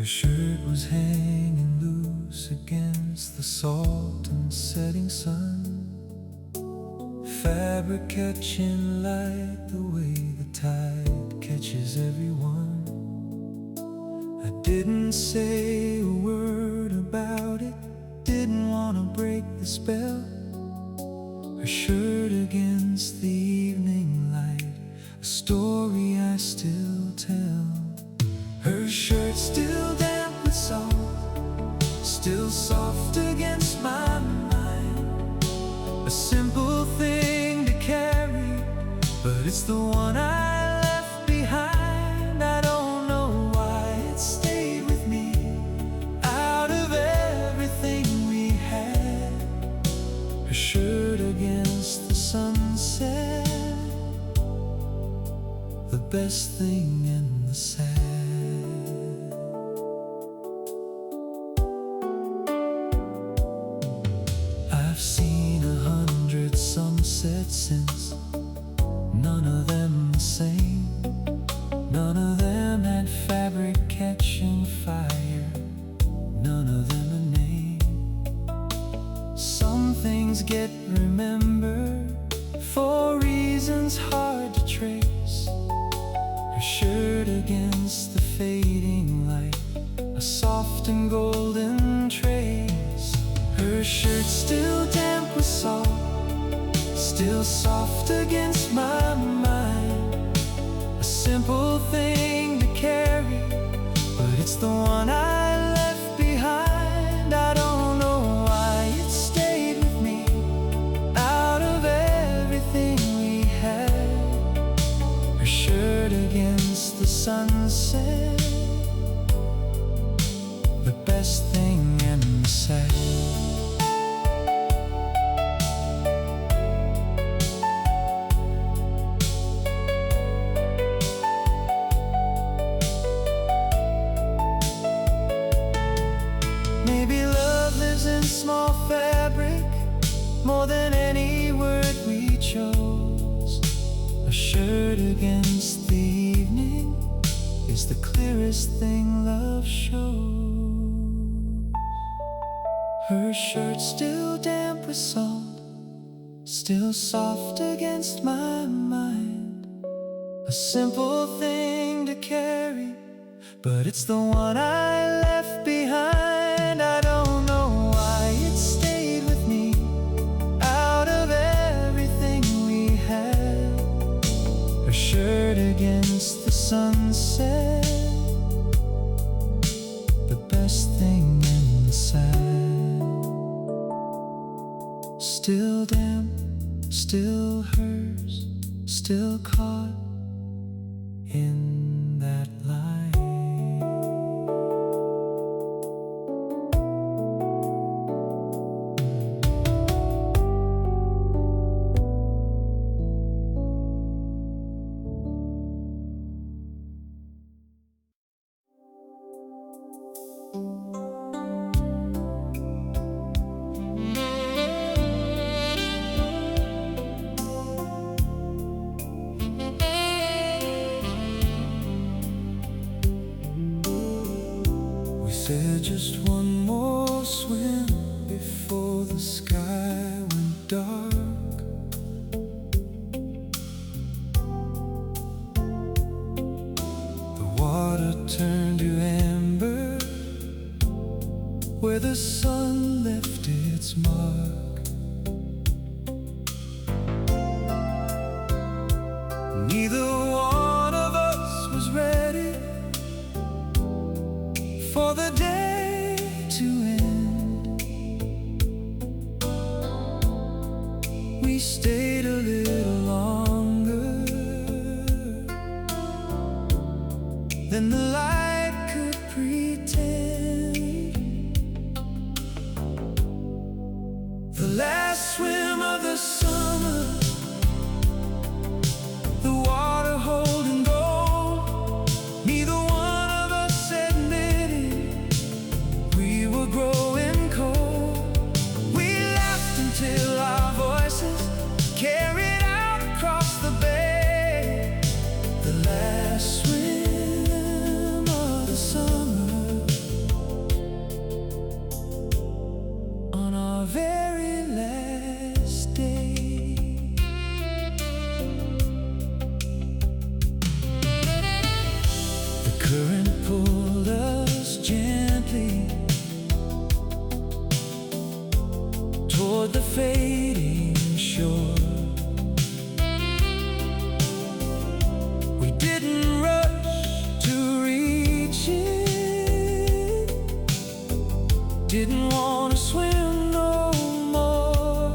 Her shirt was hanging loose against the salt and setting sun, fabric catching light the way the tide catches everyone. I didn't say a word about it, didn't want to break the spell. Her shirt against the evening light, a story I still tell. Her shirt still damp with salt, still soft against my mind. A simple thing to carry, but it's the one I left behind. I don't know why it stayed with me. Out of everything we had, her shirt against the sunset, the best thing and the sad. I've seen 100 sunsets since, none of them the same. None of them had fabric catching fire, none of them a name. Some things get remembered for reasons hard to trace. Her shirt against the fading light, a soft and golden trace. Her shirt still damp with salt, still soft against my mind. A simple thing to carry, but it's the one I left behind. I don't know why it stayed with me. Out of everything we had, her shirt against the sunset, the best thing and the sad. Maybe love lives in small fabric, more than any word we chose. A shirt against the evening is the clearest thing love shows. Her shirt still damp with salt, still soft against my mind. A simple thing to carry, but it's the one I left behind. I don't know why it stayed with me. Out of everything we had, her shirt against the sunset, the best thing and the sad. Still damp, still hers, still caught in that light. Said just one more swim before the sky went dark. The water turned to amber where the sun left its mark. Neither one of us was ready for the day to end. We stayed a little longer than the light could pretend. The last swim of the summer, the water holding gold. Neither one of us admitted we were growing cold. We laughed until our voices carried out across the bay. The last swim very last day. The current pulled us gently toward the fading shore. We didn't rush to reach it, didn't want to swim no more.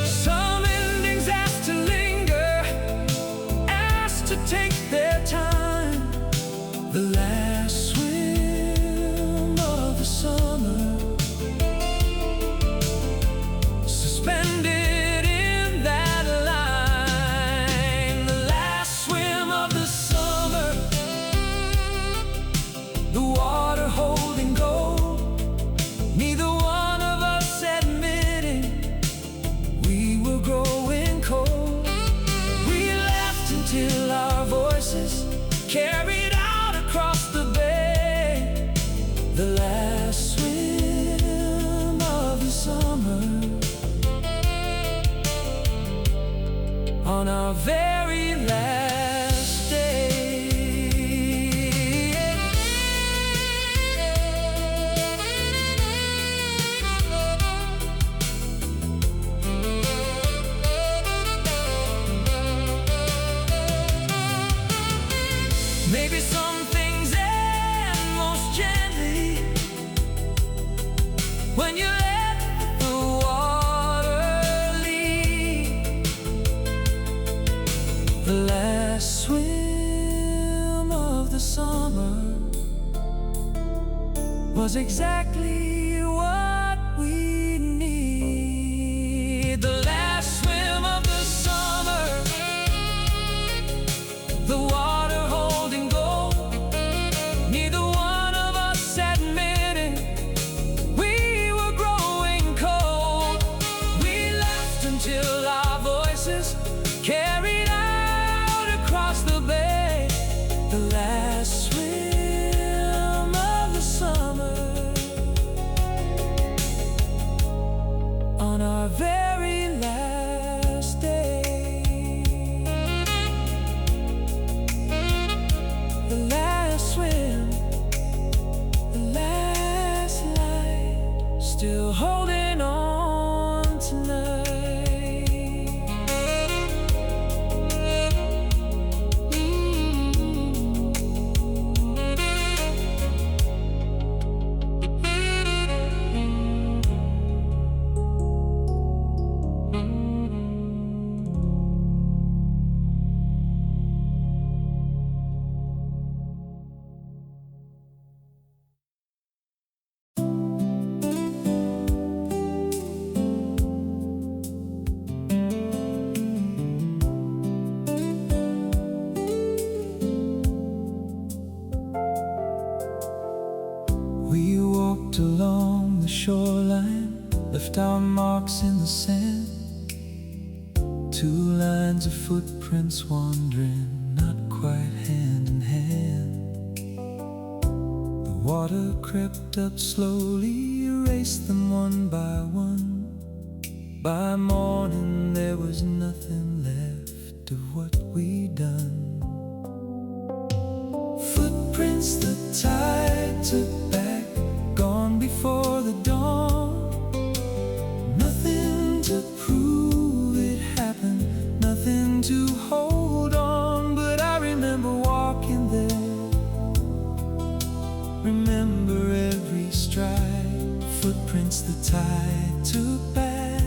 Some endings asked to linger, asked to take their time. The last swim of the summer, suspended in that line. The last swim of the summer, the water holding gold. Neither one of us admitting we were growing cold. We laughed until our voices carried out across the bay. The last swim of the summer, on our very last day. Maybe some things end most gently when you let the water lead. The last swim of the summer was exactly what we need. The last swim of the summer, the water holding gold. Neither one of us admitting we were growing cold. We laughed until our voices carried out across the bay. The last swim of the summer, on our very last day. The last swim, the last light, still holding on tonight. We walked along the shoreline, left our marks in the sand. Two lines of footprints wandering, not quite hand in hand. The water crept up slowly, erased them one by one. By morning there was nothing left of what we'd done. Footprints the tide took back, gone before the dawn. Nothing to prove it happened, nothing to hold on. But I remember walking there, remember every stride. Footprints the tide took back,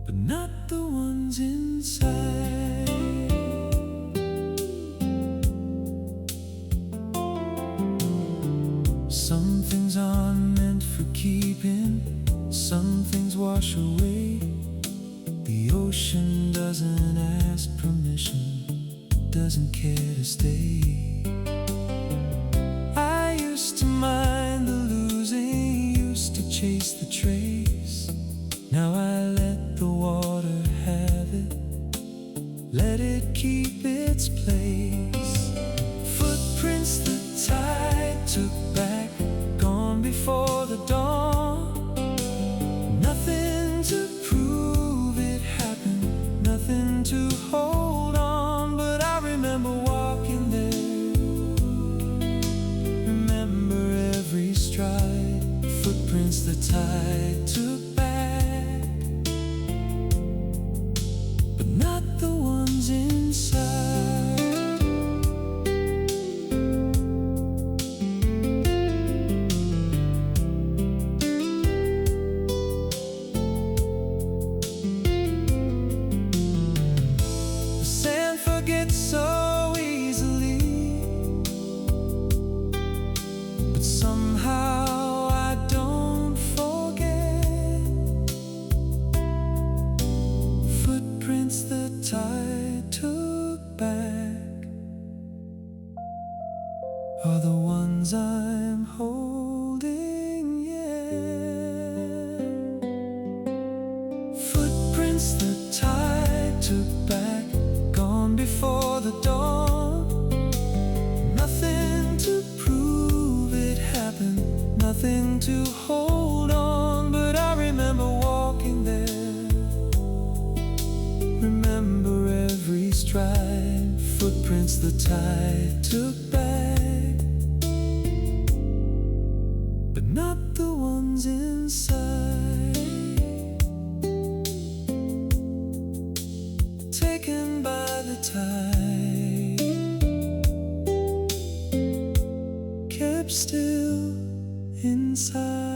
but not the ones inside. Some things aren't meant for keeping, some things wash away. The ocean doesn't ask permission, doesn't care to stay. I used to mind the losing, used to chase the trace. Now I let the water have it, let it keep its place. Footprints the tide took back, gone are the ones I'm holding, yeah. Footprints the tide took back, gone before the dawn. Nothing to prove it happened, nothing to hold on, but I remember walking there. Remember every stride, footprints the tide took back, but not the ones inside. Taken by the tide, kept still inside.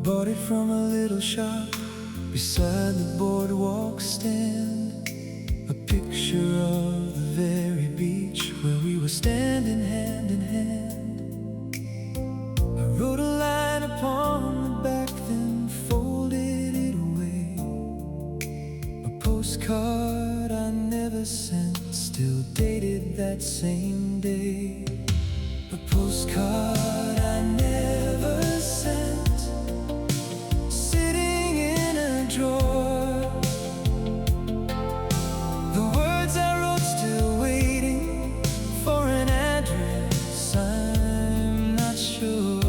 Bought it from a little shop beside the boardwalk stand, a picture of the very beach where we were standing hand in hand. I wrote a line upon the back, then folded it away. A postcard I never sent, still dated that same day. A postcard I never sent, drawer. The words I wrote still waiting for an address, I'm not sure.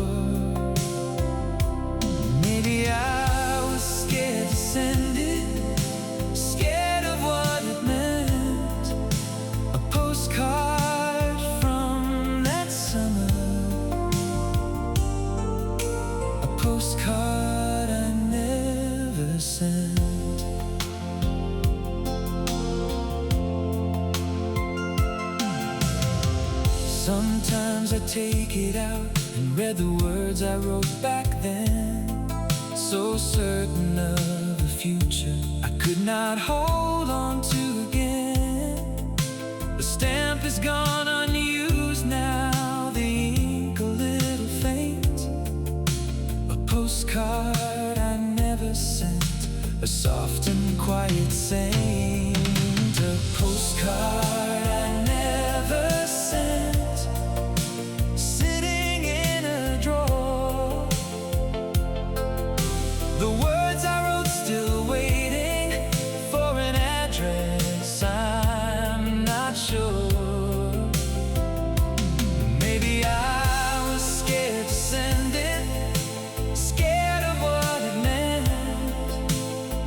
Maybe I was scared to send it, scared of what it meant. A postcard from that summer, a postcard I never sent. Sometimes I take it out and read the words I wrote back then, so certain of the future I could not hold on to again. The stamp is gone unused now, the ink a little faint. A postcard I never sent, a soft and quiet saint. A postcard I never sent, sitting in a drawer. The words I wrote still waiting for an address, I'm not sure. Maybe I was scared to send it, scared of what it meant.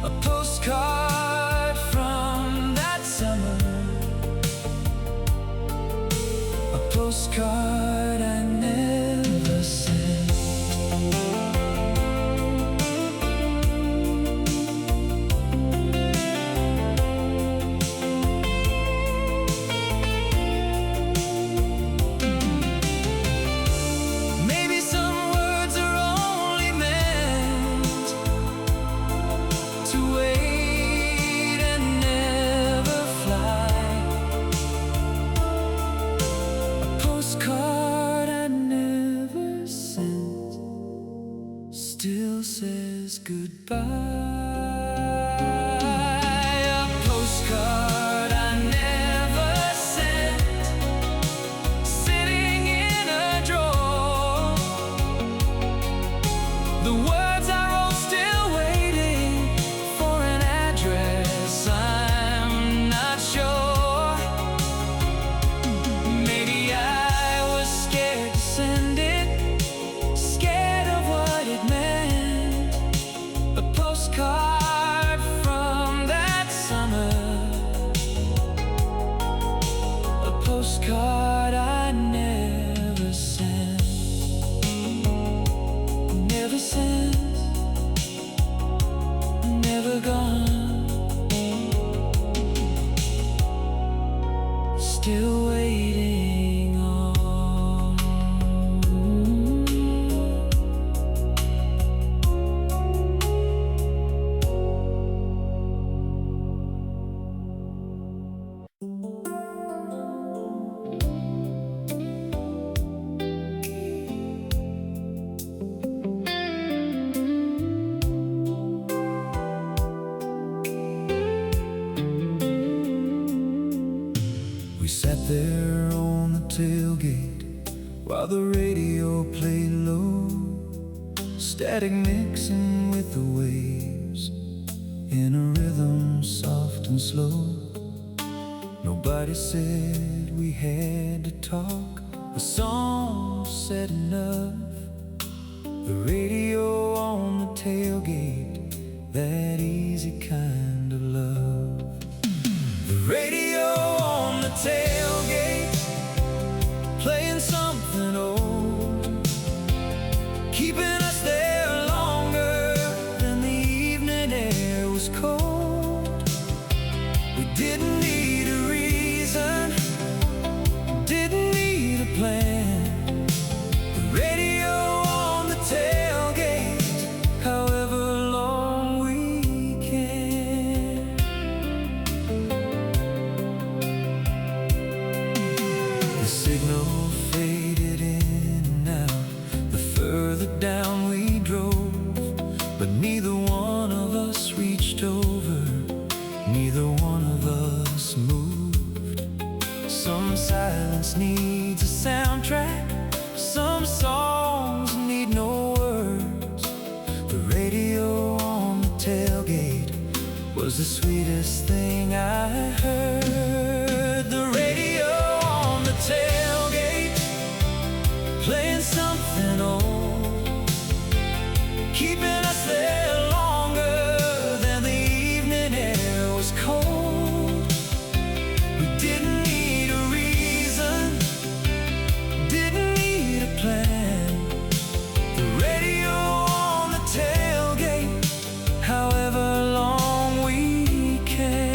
A postcard from that summer, a postcard I never sent. Maybe some words are only meant to wait and never fly. A postcard I never sent still says goodbye. A postcard I never sent, sitting in a drawer. The words I wrote still waiting for an address, I'm not sure. Maybe I was scared to send it, scared of what it meant. A postcard while the radio played low, static mixing with the waves in a rhythm soft and slow. Nobody said we had to talk, the song said enough. The radio on the tailgate, that easy kind of love. The radio on the tailgate, playing something old, keeping us there longer than the evening air was cold. We didn't need a reason, didn't need a plan. The radio on the tailgate, however long we can. The signal faded in and out the further down we drove, but neither one of us reached over, neither one of us moved. Some silence needs a soundtrack, some songs need no words. The radio on the tailgate was the sweetest thing I heard. The radio on the tailgate, playing something old, keeping us there longer than the evening air was cold. We didn't need a reason, didn't need a plan. The radio on the tailgate, however long we can.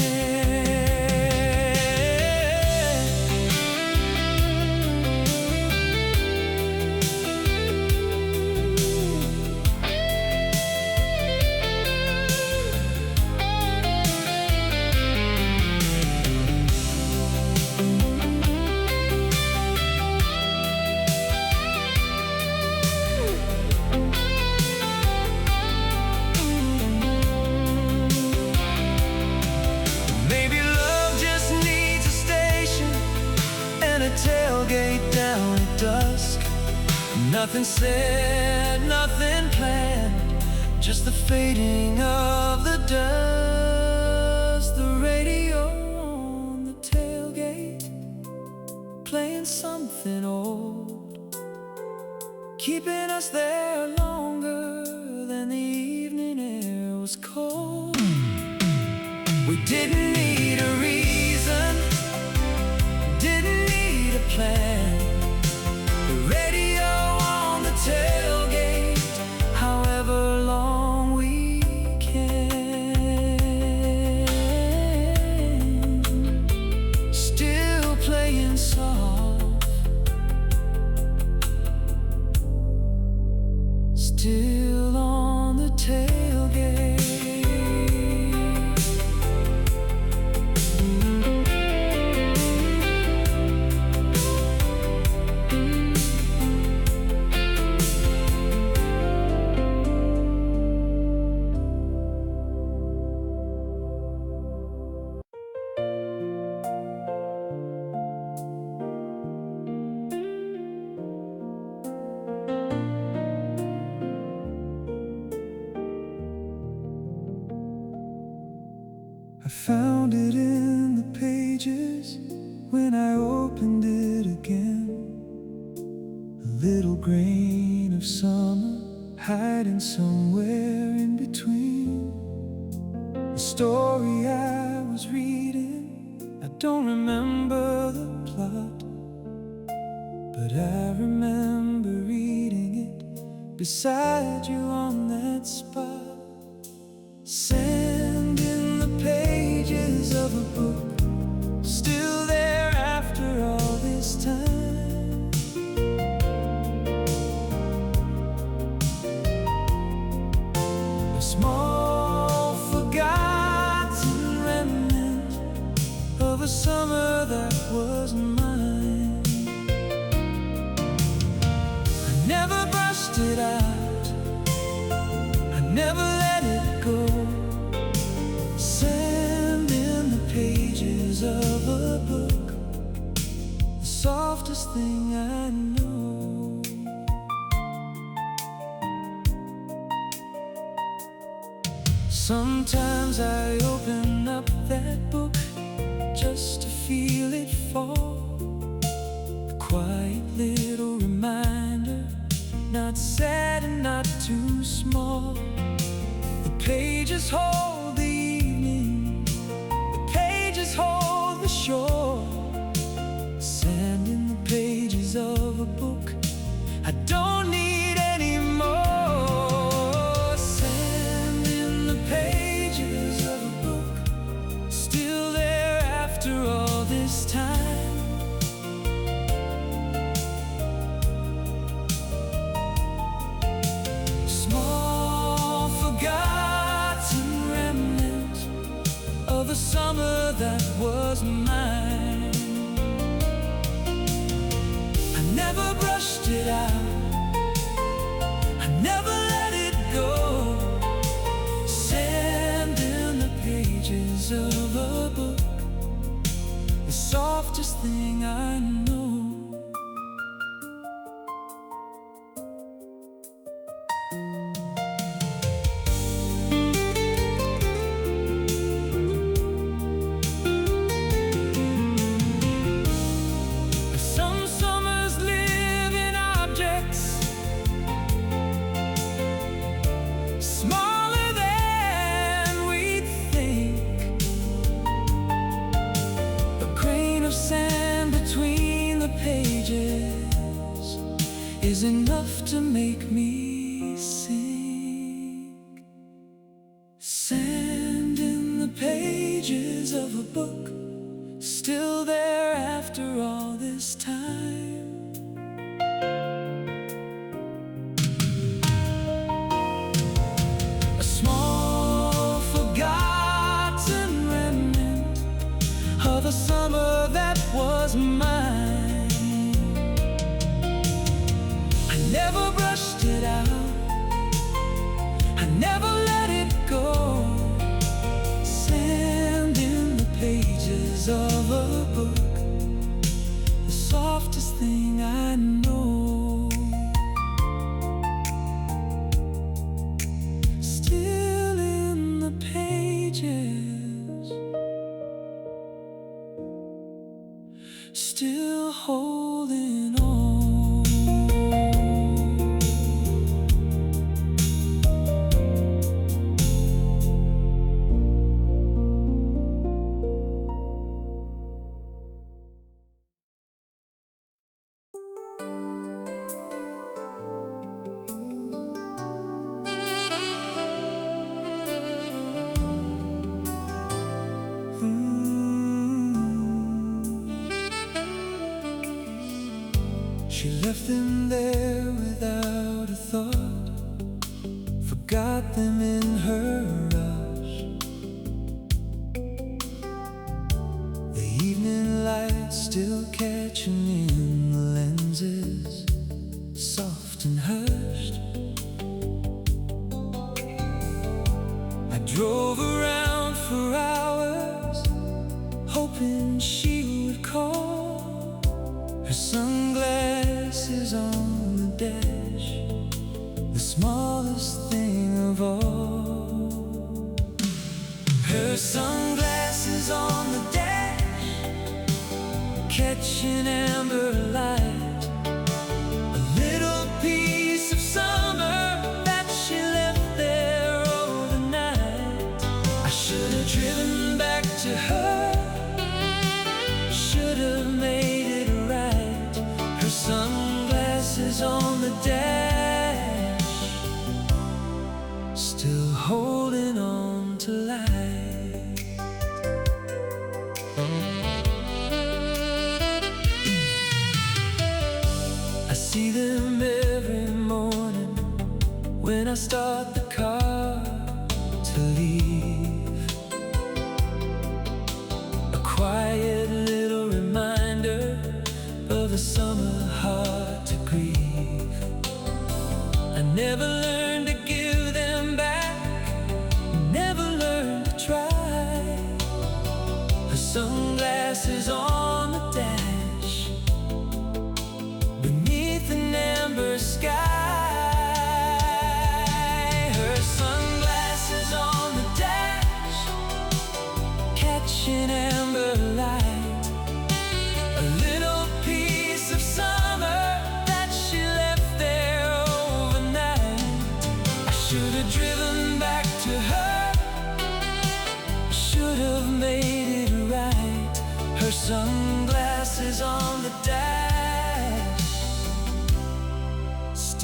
Maybe love just needs a station and a tailgate down at dusk. Nothing said, nothing planned, just the fading of the dust. The radio on the tailgate, playing something old, keeping us there longer than the evening air was cold. We didn't need a reason, didn't need a plan. The radio on the tailgate, however long we can. Still playing soft, still on the tailgate. I found it in the pages when I opened it again. A little grain of summer hiding somewhere in between. The story I was reading, I don't remember the plot, but I remember reading it beside you on that spot. Sand in the pages of a book, still there after all this time. A small forgotten remnant of a summer that was mine. I never brushed it out, I never let it go. Sand in the pages of a book, the soft softest thing I know. Sometimes I open up that book just to feel it fall. A quiet little reminder, not sad and not too small. The pages hold the evening, the pages hold the shore. Sand in the pages of a book I don't need anymore. Sand in the pages of a book, still there after all this time. Small forgotten remnant of a summer that was mine. I never brushed it out, I never let it go. Sand in the pages of a book, the softest thing I know. Some summers live in objects smaller than we think. A grain of sand between the pages is enough to make me sing. Sand in the pages of a book, still there after all this time. A small forgotten remnant of a summer that was mine. I never brushed it out, I never let it go. Sand in the pages of a book, the softest thing I know. Still in the pages, still holding on. She left them there without a thought, forgot them in her rush. The evening light still catching in the lenses, soft and hushed. I drove around for hours, hoping she would call. Her sunglasses on the dash, the smallest thing of all. Her sunglasses on the dash, catching amber light. A little piece of summer that she left there overnight. I should have driven back to her, should have made it right. Her sunglasses on the dash, still holding on to life. I see them every morning when I start the car to leave. A quiet little reminder of a summer hard to grieve. I never learned to give them back, never learned to try. Her sunglasses on the dash,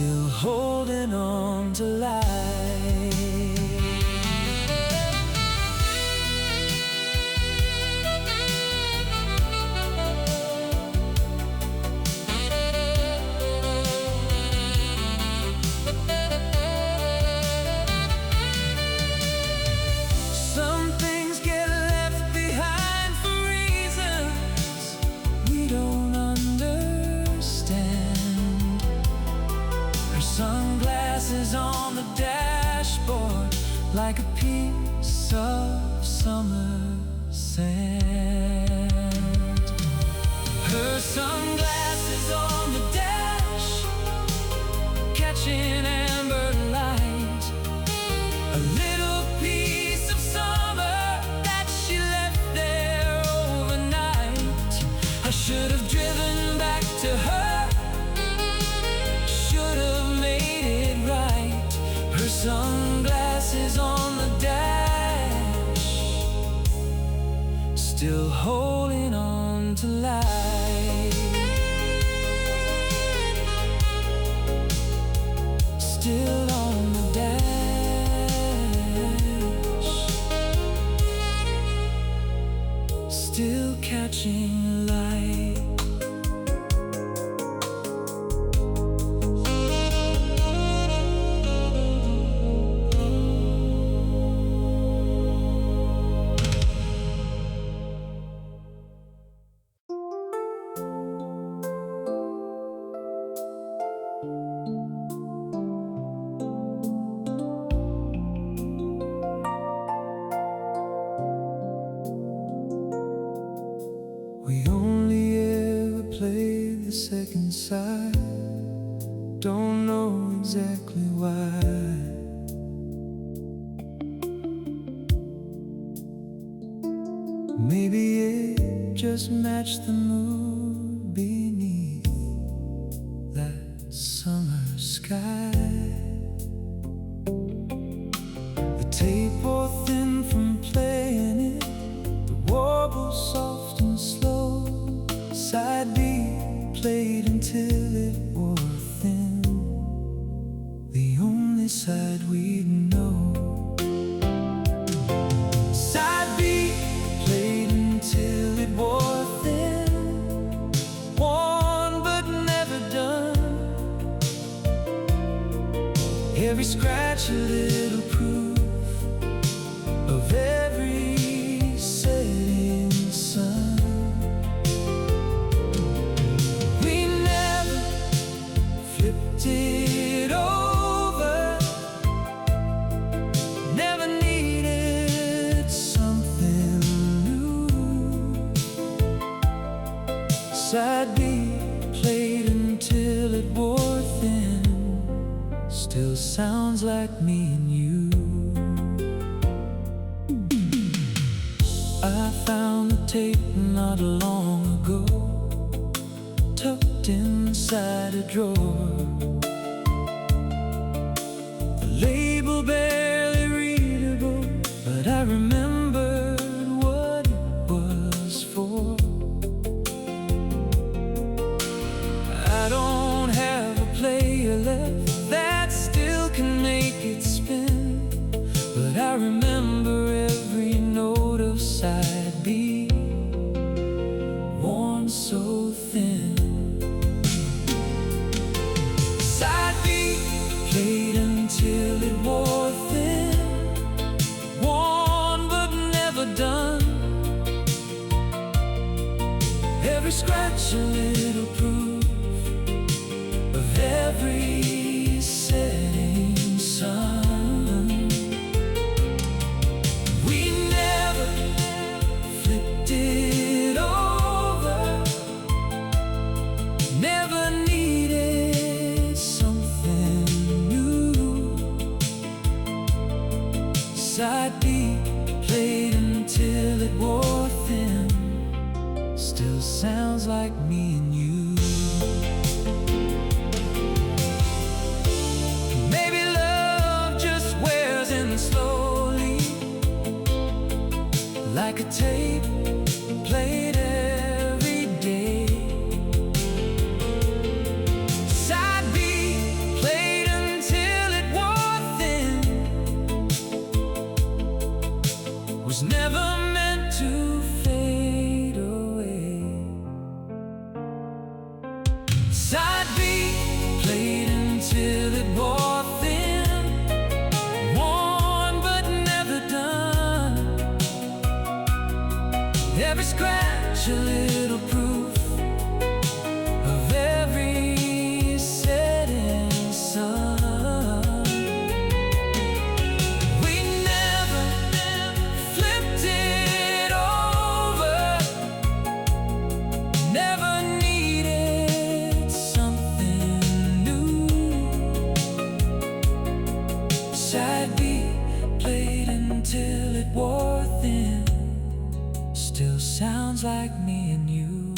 still holding on to life. Some things get left behind for reasons we don't understand. Her sunglasses on the dashboard, like a piece of summer sand. Her sunglasses on the dash, catching amber light. A little piece of summer that she left there overnight. I should have driven back to her, should have made it right. Her sunglasses on the dash, still holding on to life. Still on the dash, still catching light. We only ever play the second side, don't know exactly why. Maybe it just matched the mood beneath that summer sky. The tape wore thin from playing it, the warble soft and slow. Side B played until it wore thin, the only side we'd know. Side B played until it wore thin, worn but never done. Every scratch a little proof of every setting sun. We never flipped it over, never needed something new. Side B played until it wore thin, still sounds like me and you. I found the tape not long ago, tucked inside a drawer. The label barely readable, but I remembered what it was for. I don't have a player left that still can make it spin, but I remember every note of side B, worn so thin. Side B played until it wore thin, worn but never done. Every scratch a little proof of every setting sun. We never flipped it over, never needed something new. Side B played until it wore thin, still sounds like me and you. Maybe love just wears in slowly, like a tape played every day. Side B played such a little proof of every setting sun. We never flipped it over, never needed something new. Side B played until it wore thin, still sounds like me and you.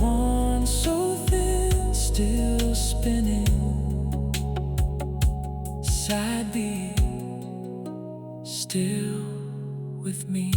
One so thin, still spinning. Side B, still with me.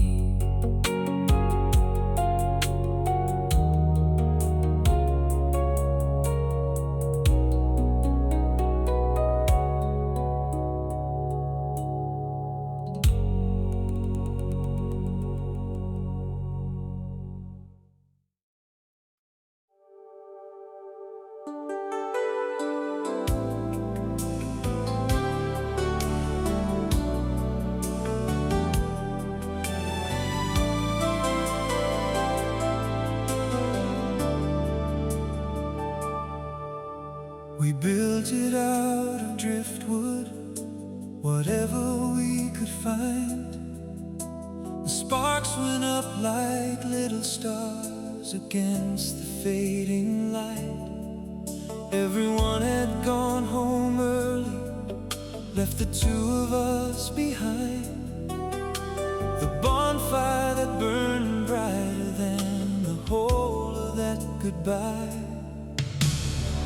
We built it out of driftwood, whatever we could find. The sparks went up like little stars against the fading light. Everyone had gone home early, left the two of us behind. The bonfire that burned brighter than the whole of that goodbye.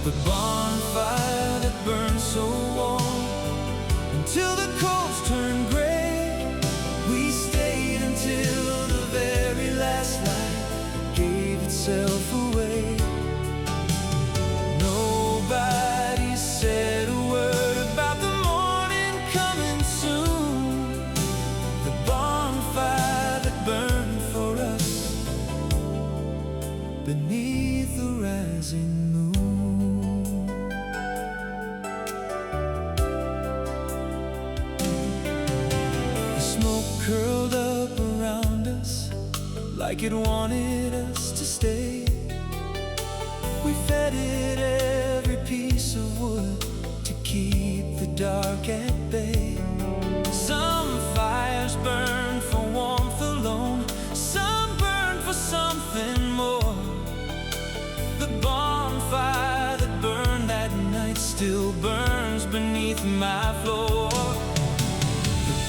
The bonfire that burned so warm until the coals turned gray. We stayed until the very last light gave itself away. Nobody said a word about the morning coming soon. The bonfire that burned for us beneath the rising moon. Curled up around us like it wanted us to stay. We fed it every piece of wood to keep the dark at bay. Some fires burned for warmth alone, some burned for something more. The bonfire that burned that night still burns beneath my floor.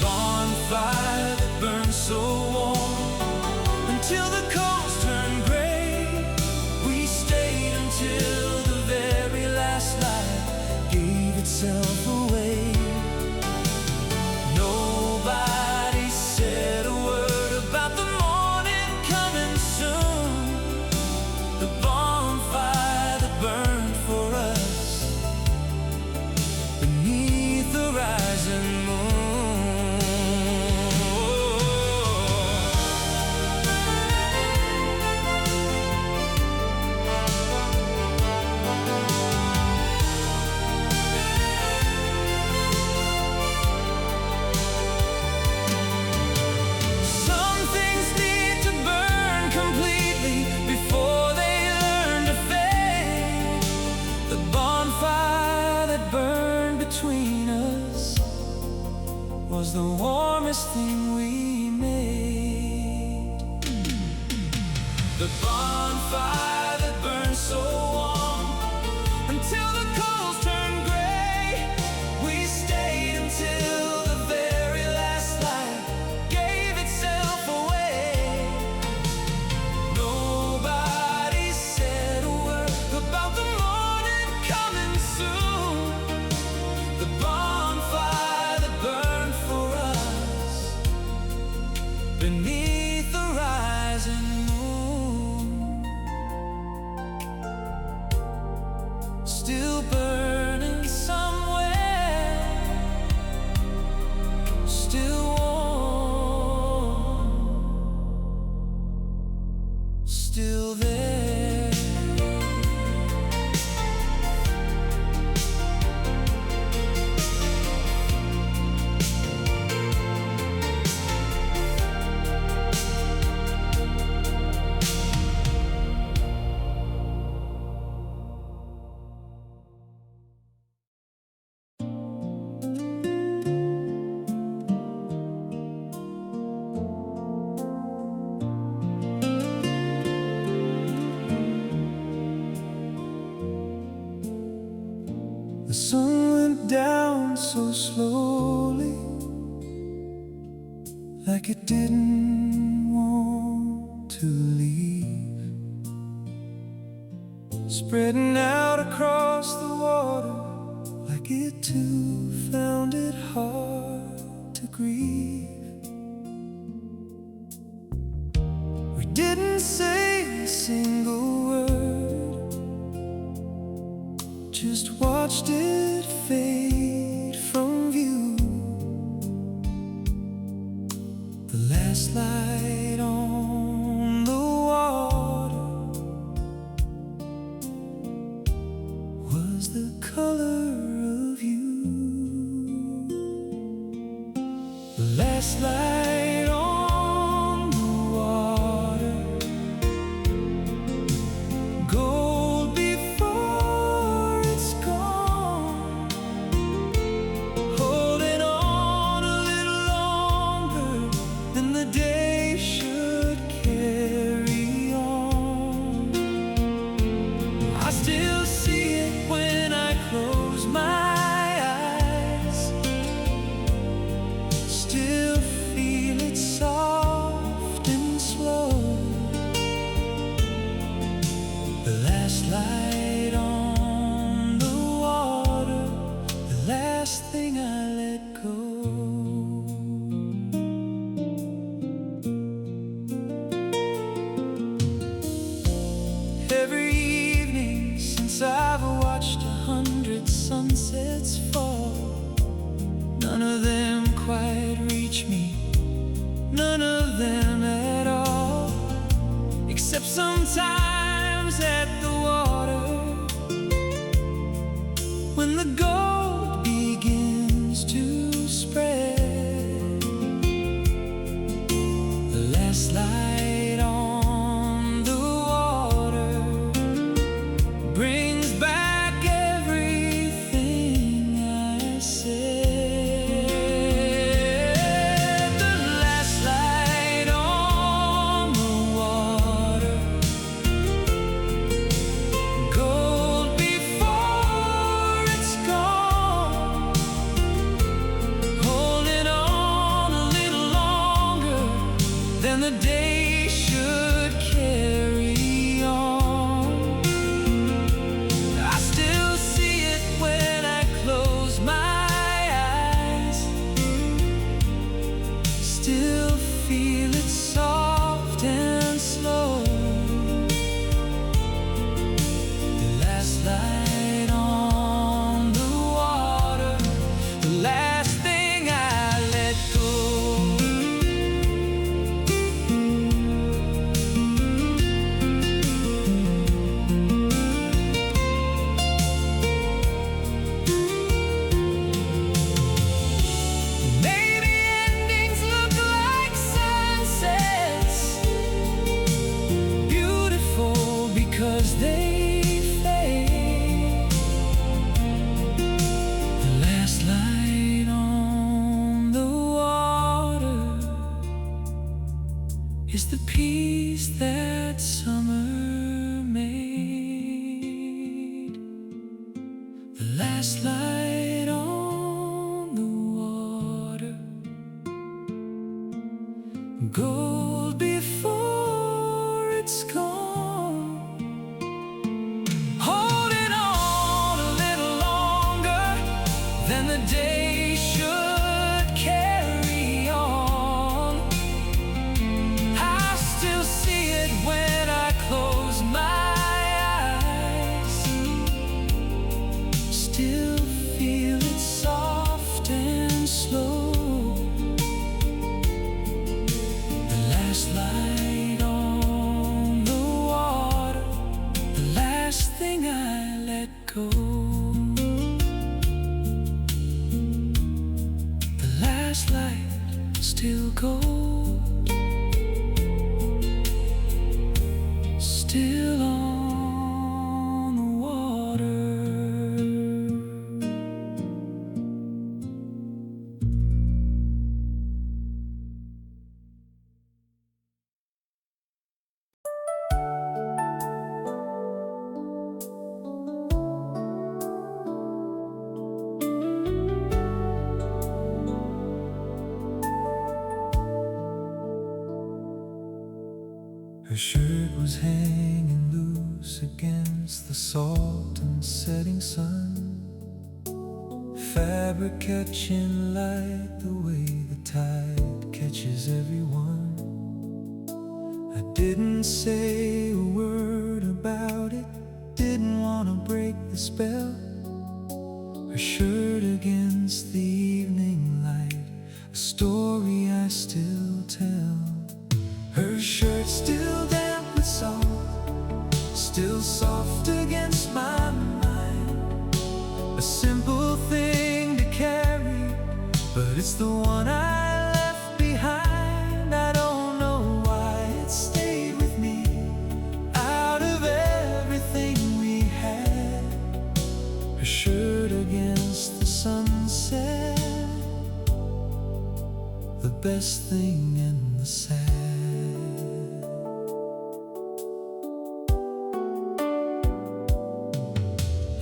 Bonfire that burned so warm until the coals turned gray. We stayed until the very last light gave itself away. Nobody said a word about the morning coming soon. The bonfire that burned for us beneath the rising The sun went down so slowly, like it didn't want to leave, spreading out across the water, like it too found it hard to grieve. We didn't say a single word, just watched it fade from view. The last light on the water was the color of you. The last light on the water, gold before it's gone, holding on a little longer than the day should carry on. I still see it when I close my eyes, still feel it soft and slow. The last light on the water, the last thing I let go. Every evening since I've watched 100 sunsets fall, none of them quite reach me, none of them at all, except sometimes at the water, when the gold begins to spread. The last light on the water brings back everything I said. The last light on the water, gold before it's gone, holding on a little longer than the day should carry on. I still see it when I close my eyes, still feel it soft and slow. The last light on the water, the last thing I let go. Maybe endings look like sunsets, beautiful because they fade. The last light on the water is the peace that summer made. The last light on the water, gold before it's gone, holding on a little longer than the day should carry on. I still see it when I close my eyes, still feel it soft and slow. The last light on the water, the last thing I let go. The last light still gold, still on the water. against the salt and setting sun. Fabric catching light the way the tide catches everyone. I didn't say a word about it, didn't want to break the spell. Her shirt against the evening light, a story I still tell. Her shirt still damp with salt, still soft against my mind. A simple thing to carry, but it's the one I left behind. I don't know why it stayed with me. Out of everything we had, her shirt against the sunset, the best thing and the sad.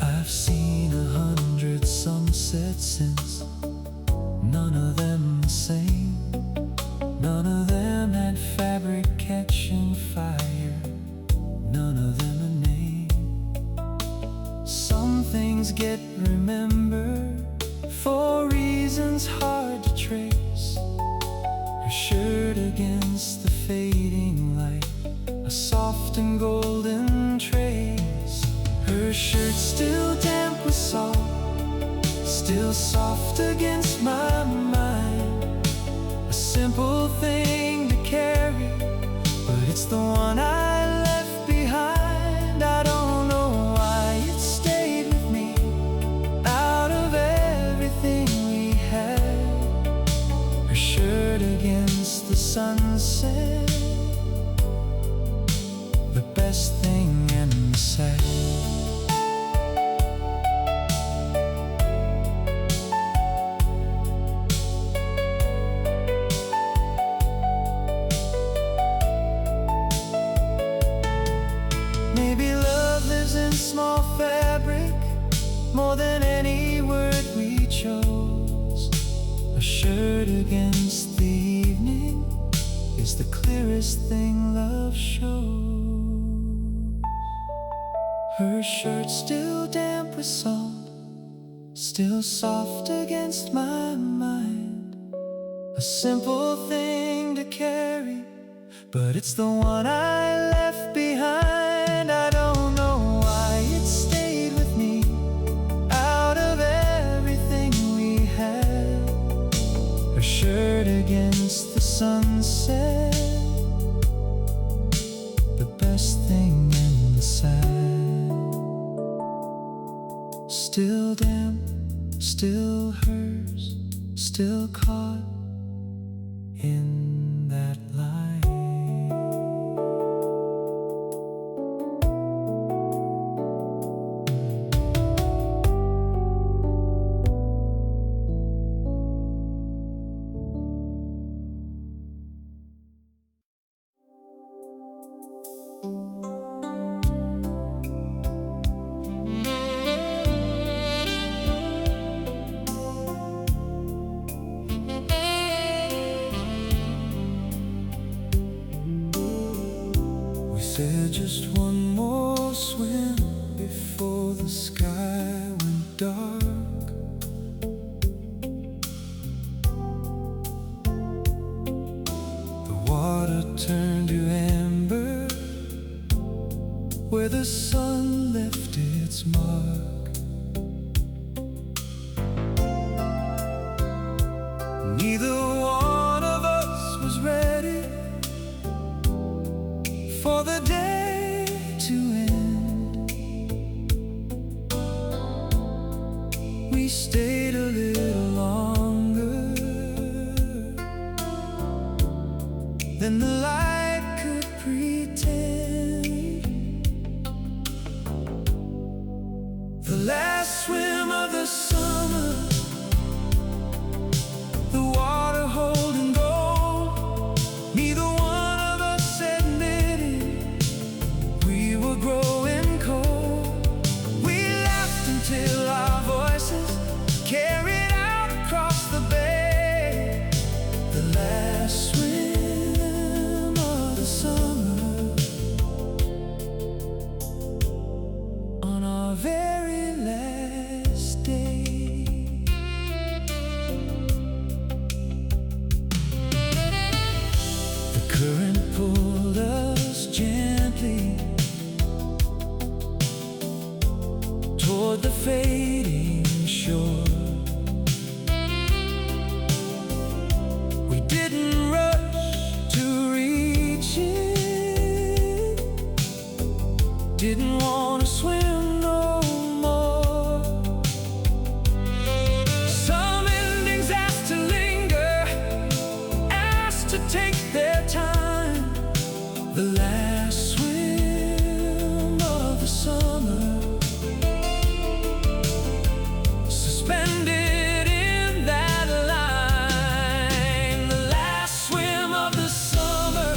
I've seen 100 sunsets since, none of them the same. None of them had fabric catching fire, none of them a name. Some things get remembered for reasons hard to trace. Her shirt against the fading light, a soft and golden trace. Her shirt still damp with salt, still soft against my mind. A simple thing to carry, but it's the one I left behind. I don't know why it stayed with me. Out of everything we had, her shirt against the sunset, the best thing and the sad. Maybe love lives in small fabric, more than any word we chose. A shirt against the evening is the clearest thing love shows. Her shirt still damp with salt, still soft against my mind. A simple thing to carry, but it's the one I left behind. I don't know why it stayed with me. Out of everything we had, her shirt against the sunset, the best thing and the sad. Still damp, still hers, still caught in that line. Said just one more swim before the sky went dark. The water turned to amber where the sun left its mark. Neither one of us was ready for the day to end. We stayed a little longer than the light could pretend. The last swim of the summer, the water holding gold. Neither one of us admitted we were growing cold. We laughed until our voices carried out across the bay. The last swim of toward the fading shore. We didn't rush to reach it, didn't want to swim no more. Some endings asked to linger, asked to take their time. The last swim of the summer, suspended in that line. The last swim of the summer,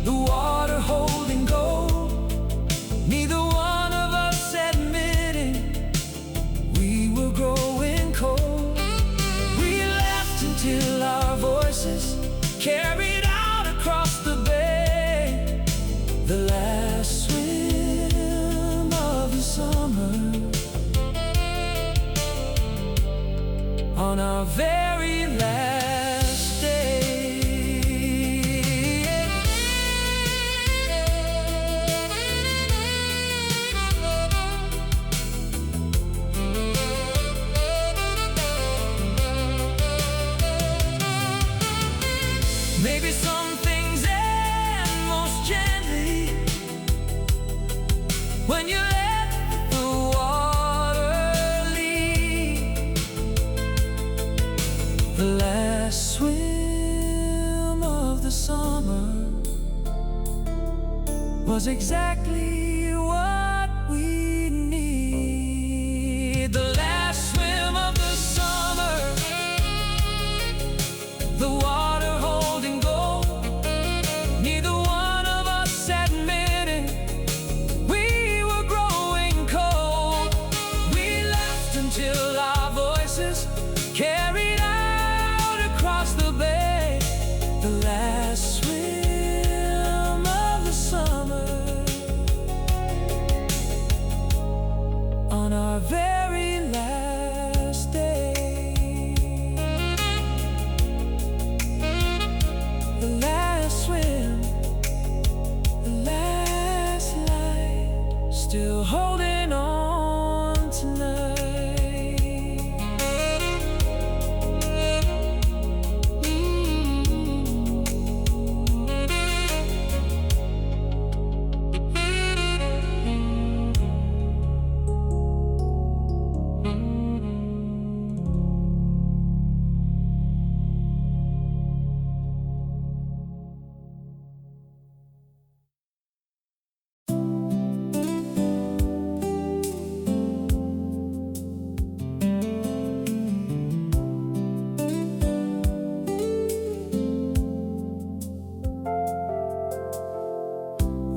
the water holding gold, neither one of us admitting we were growing cold. We laughed until our voices carried out across the bay. The last swim of the summer, on our very last day. Maybe some things end most gently when you let the water lead. The last swim of the summer was exactly what we need. The last swim of the summer, the water holding gold, neither one of us admitting we were growing cold. We laughed until our voices carried out across the bay. The last swim of the summer, on our very last day. The last swim, the last light, still holding on tonight.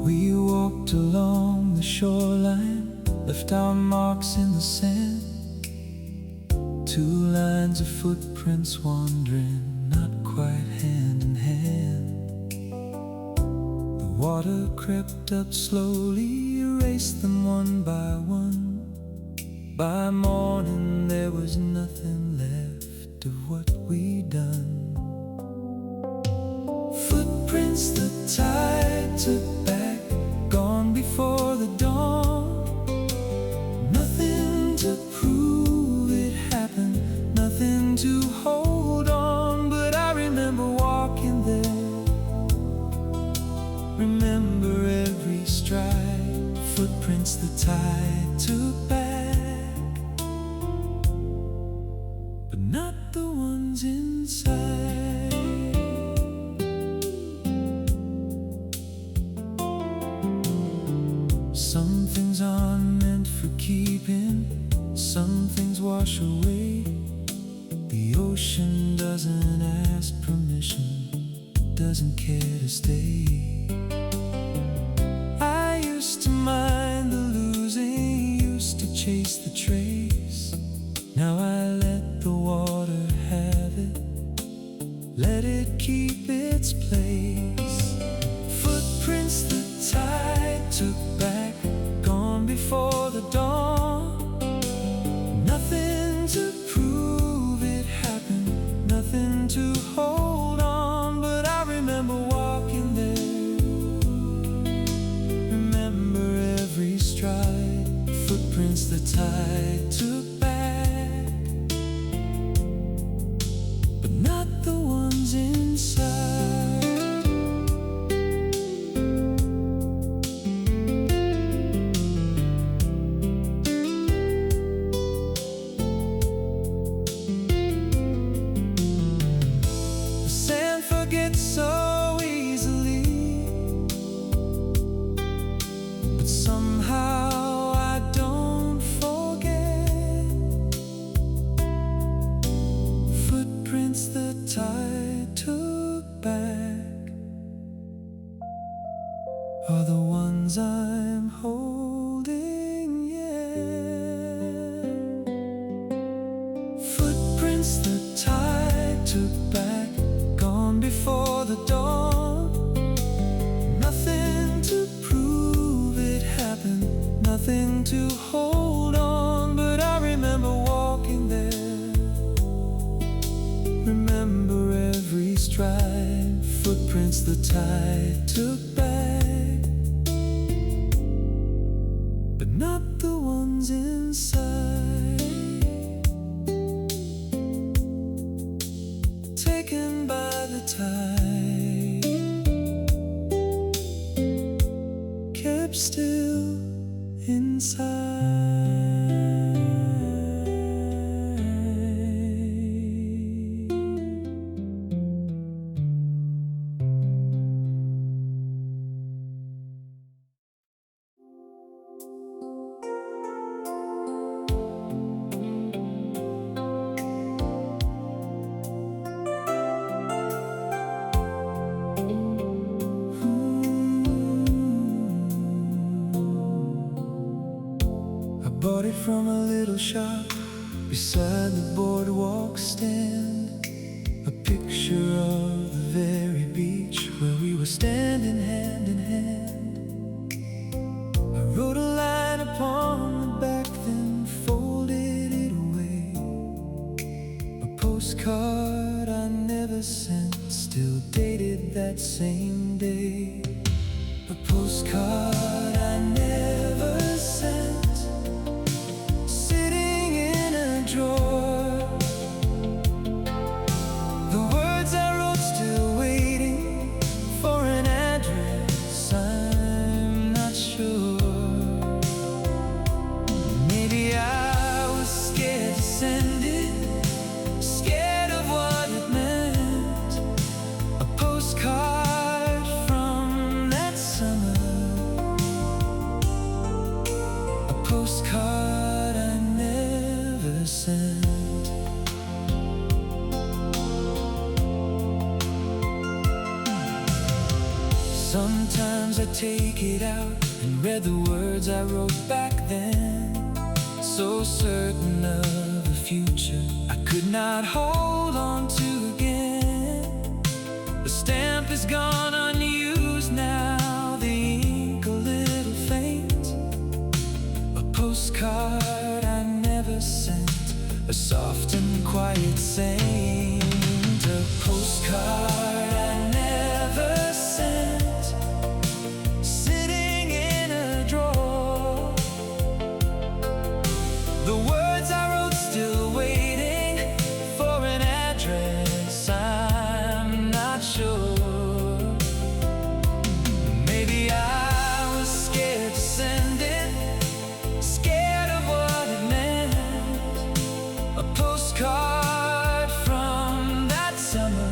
We walked along the shoreline, left our marks in the sand. Two lines of footprints wandering, not quite hand in hand. The water crept up slowly, erased them one by one. By morning there was nothing left of what we'd done. Footprints the tide took back, gone before the dawn. Nothing to prove it happened, nothing to hold on. But I remember walking there, remember every stride. Footprints the tide took back, but not the ones inside. Some things aren't meant for keeping, some things wash away. The ocean doesn't ask permission, doesn't care to stay. I used to mind the losing, used to chase the trace. Now I let the water have it, let it keep its place. Footprints the tide took back, gone before the dawn. Nothing to prove it happened, nothing to hold on. But I remember walking there, remember every stride. Footprints the tide took back, but not the ones inside. The sand forgets so easily, but somehow I don't forget. Footprints the tide took back are the ones I'm holding, yeah. Footprints the tide took back, gone before the dawn. Nothing to prove it happened, nothing to hold on, but I remember walking there, remember every stride. Footprints the tide took back, but not the ones inside. Taken by the tide, kept still inside. Bought it from a little shop beside the boardwalk stand, a picture of the very beach where we were standing hand in hand. I wrote a line upon the back, then folded it away. A postcard I never sent, still dated that same day. A postcard I never sent, drawer. The words I wrote still waiting for an address, I'm not sure. Maybe I was scared to send it, scared of what it meant. A postcard from that summer, a postcard I never sent. Sometimes I take it out and read the words I wrote back then, so certain of the future I could not hold on to again. The stamp is gone unused now, the ink a little faint. A postcard I never sent, a soft and quiet saint. A postcard I never sent, sitting in a drawer. The words I wrote still waiting for an address, I'm not sure. Maybe I was scared to send it, scared of what it meant. A postcard from that summer,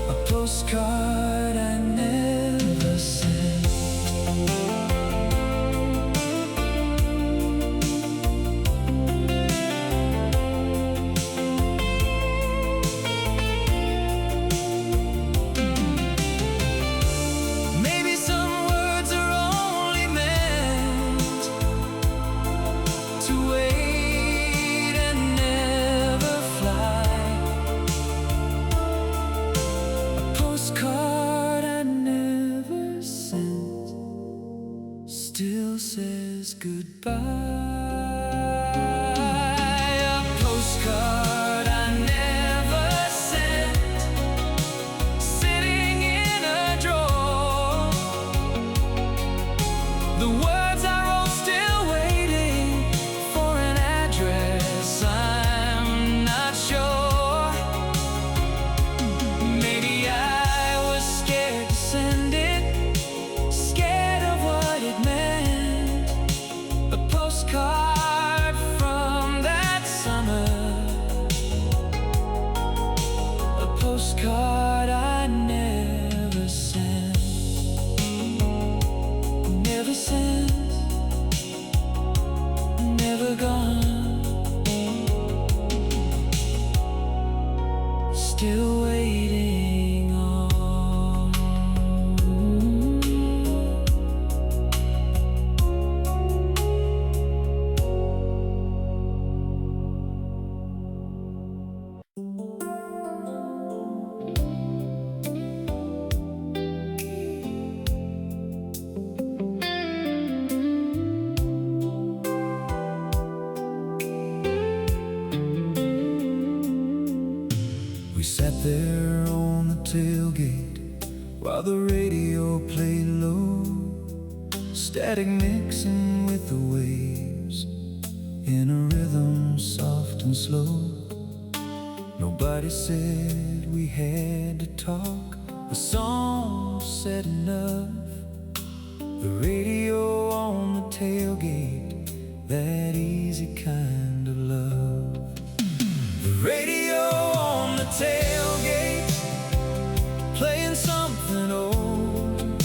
a postcard I never sent. Maybe some words are only meant to wait and never fly. A postcard I never sent still says goodbye. A postcard I never sent, sitting in a drawer. The static mixing with the waves in a rhythm soft and slow. Nobody said we had to talk, the song said enough. The radio on the tailgate, that easy kind of love. The radio on the tailgate, playing something old,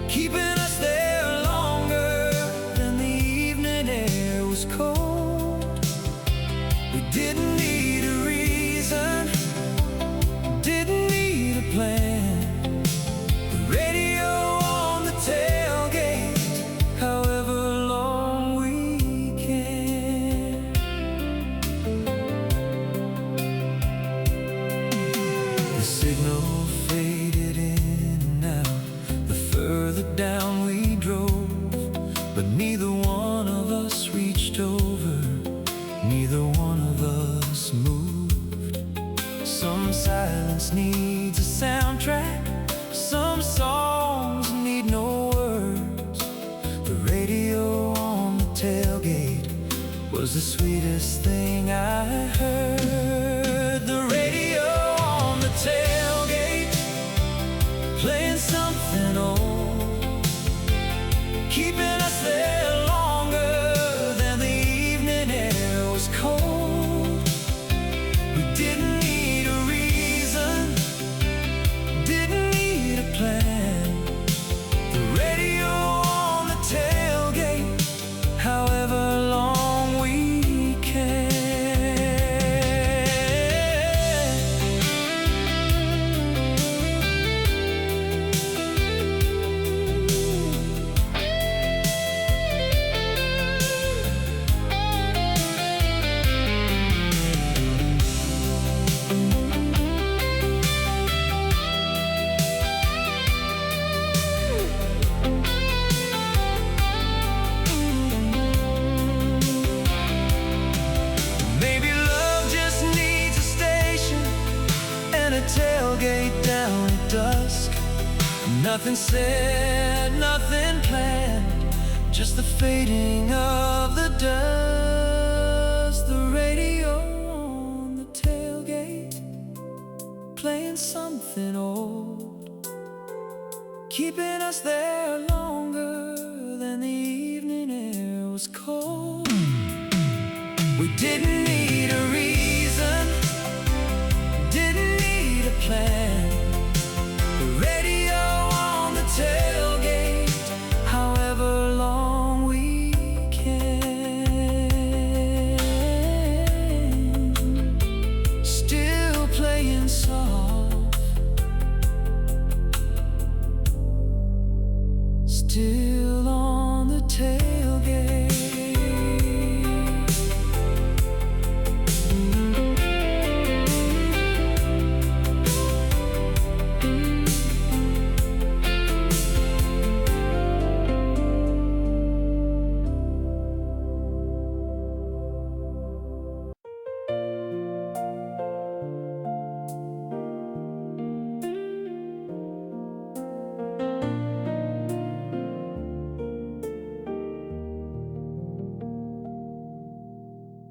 keeping us there longer than the evening air was cold. We didn't need a reason, didn't need a plan. The radio on the tailgate, however long we can. The signal faded in and out the further down we drove, but neither one of us reached over, neither one of us moved. Some silence needs a soundtrack, some songs need no words. The radio on the tailgate was the sweetest thing I heard. The radio on the tailgate, playing something old, keeping us there longer than the evening air was cold. We didn't need a reason, didn't need a plan. The radio on the tailgate, however long we can. Maybe love just needs a station and a tailgate down at dusk. Nothing said, nothing planned, just the fading of the dust. The radio on the tailgate, playing something old, keeping us there longer than the evening air was cold. We didn't need a reason, didn't need a plan. The radio on the tailgate, however long we can. Still playing soft, still on the tailgate.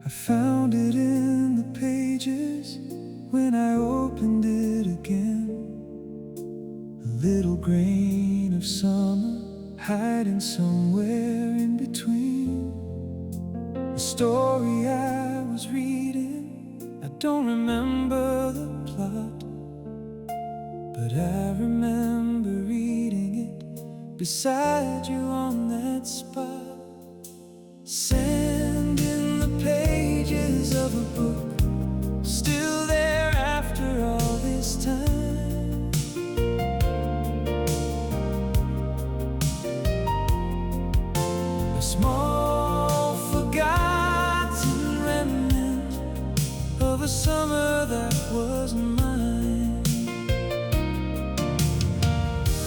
I found it in the pages when I opened it again. A little grain of summer hiding somewhere in between. The story I was reading, I don't remember the plot, but I remember reading it beside you on that spot. Sand in the pages of a book, still there after all this time. A small forgotten remnant of a summer that was mine.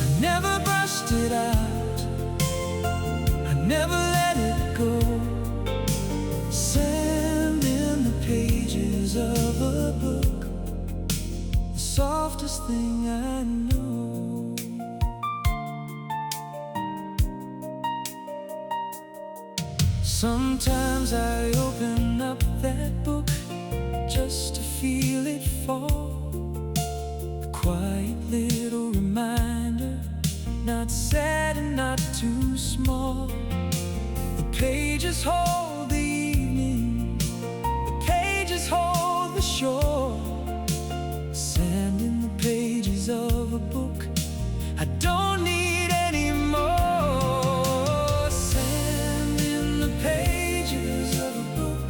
I never brushed it out, I never let it go. Sand in the pages of a book, the softest thing I know. Sometimes I open up that book just to feel it fall. A quiet little reminder, not sad and not too small. The pages hold the evening, the pages hold the shore. Sand in the pages of a book I don't need anymore. Sand in the pages of a book,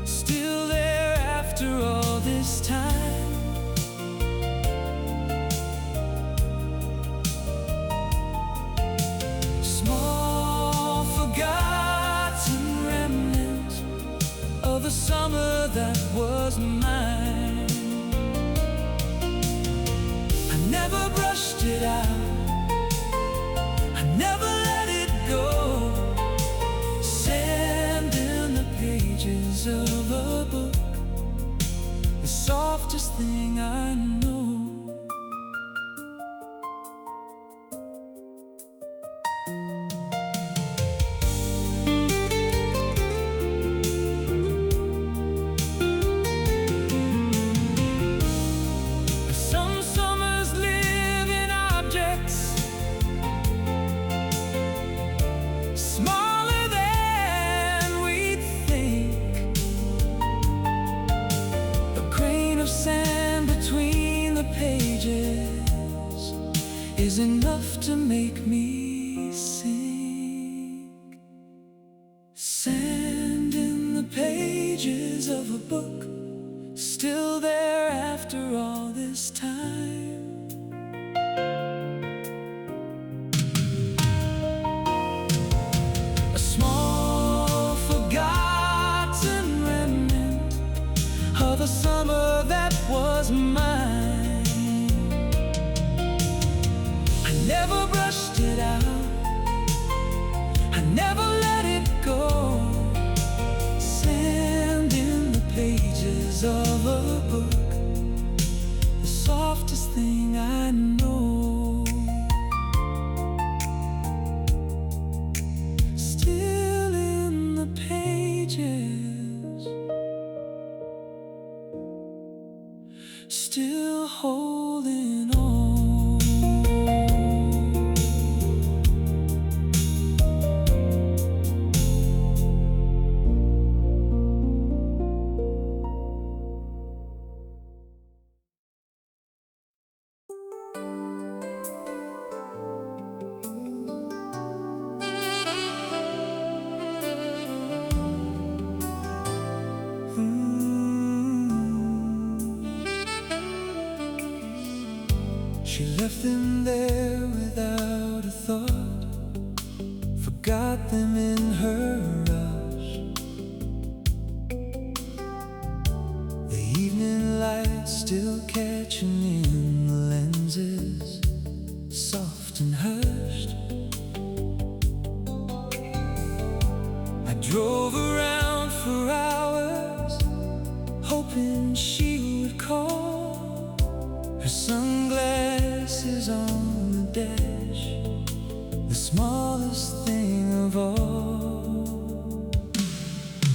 still there after all this time. Small forgotten remnant of a summer that was mine. I never brushed it out, I never let it go. Sand in the pages of a book, the softest thing I know. Some summers live in objects smaller than we'd think. A grain of sand between the pages is enough to make me sing. Sand in the pages of a book, still there after all this time. A small forgotten remnant of a summer that was mine. I never brushed it out, I never let it go. Sand in the pages of a book, the softest thing I know. Still in the pages, still holding on. She left them there without a thought, forgot them in her rush. The evening light still catching in the lenses, soft and hushed. I drove around for hours, hoping she would call. Her sunglasses on the dash, the smallest thing of all.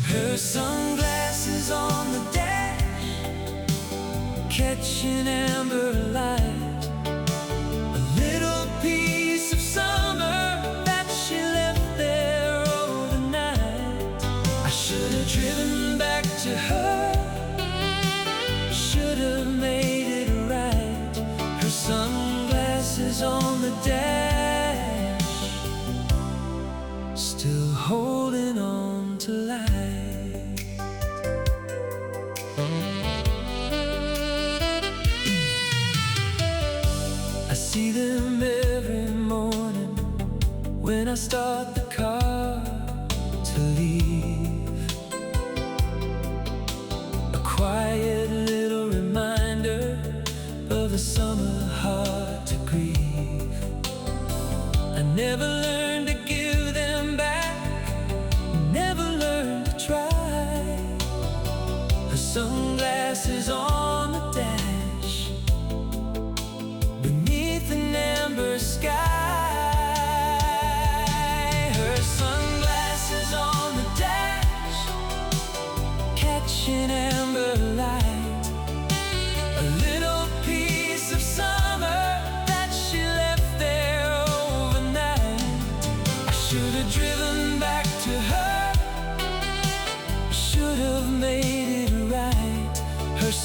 Her sunglasses on the dash, catching amber light. A little piece of summer that she left there overnight. I should have driven back to her, should have made it right. Her sunglasses on the dash, still holding on to light. I see them every morning when I start the car to leave. A quiet little reminder of a summer hard to grieve. I never learned to give them back, never learned to try. Her sunglasses on the dash, beneath an amber sky. Her sunglasses on the dash,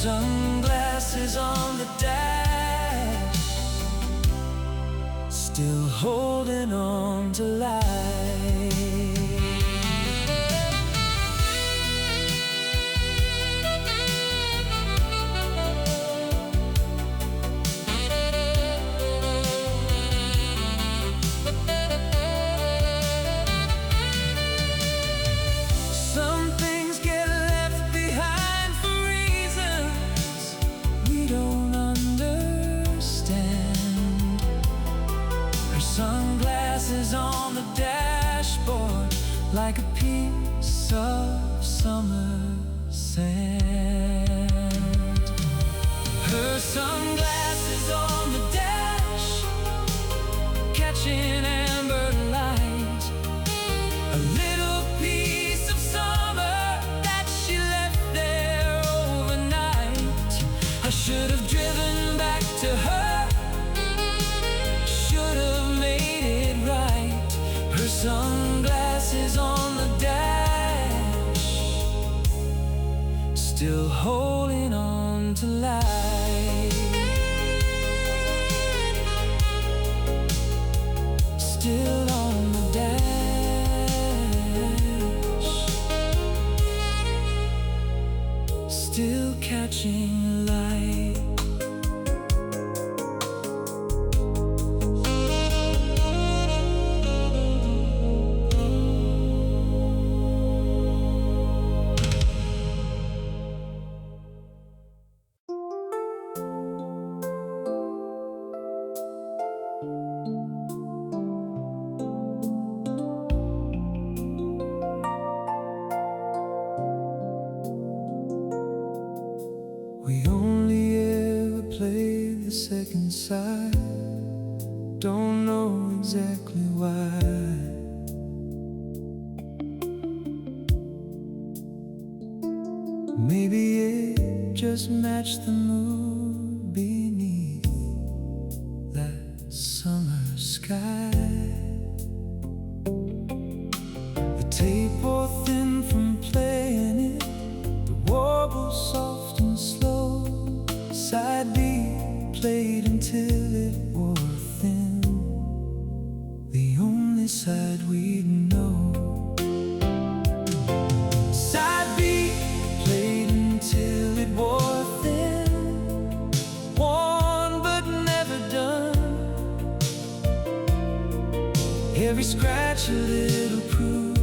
sunglasses on the dash, still holding on to life. Some things get left behind for reasons we don't understand. Her sunglasses on the dashboard, like a piece of summer sand. Her sunglasses on the dash, catching amber light, a little piece of summer that she left there overnight. I should have driven back to her, should have made it right. Her sunglasses on the dash, still holding on to life. Still on the dash, still catching light. We only ever played the second side, don't know exactly why. Maybe it just matched the mood beneath that summer sky. The tape wore thin from playing it, the warble soft and slow. Side B played until it wore thin, the only side we'd know. Side B played until it wore thin, worn but never done. Every scratch a little proof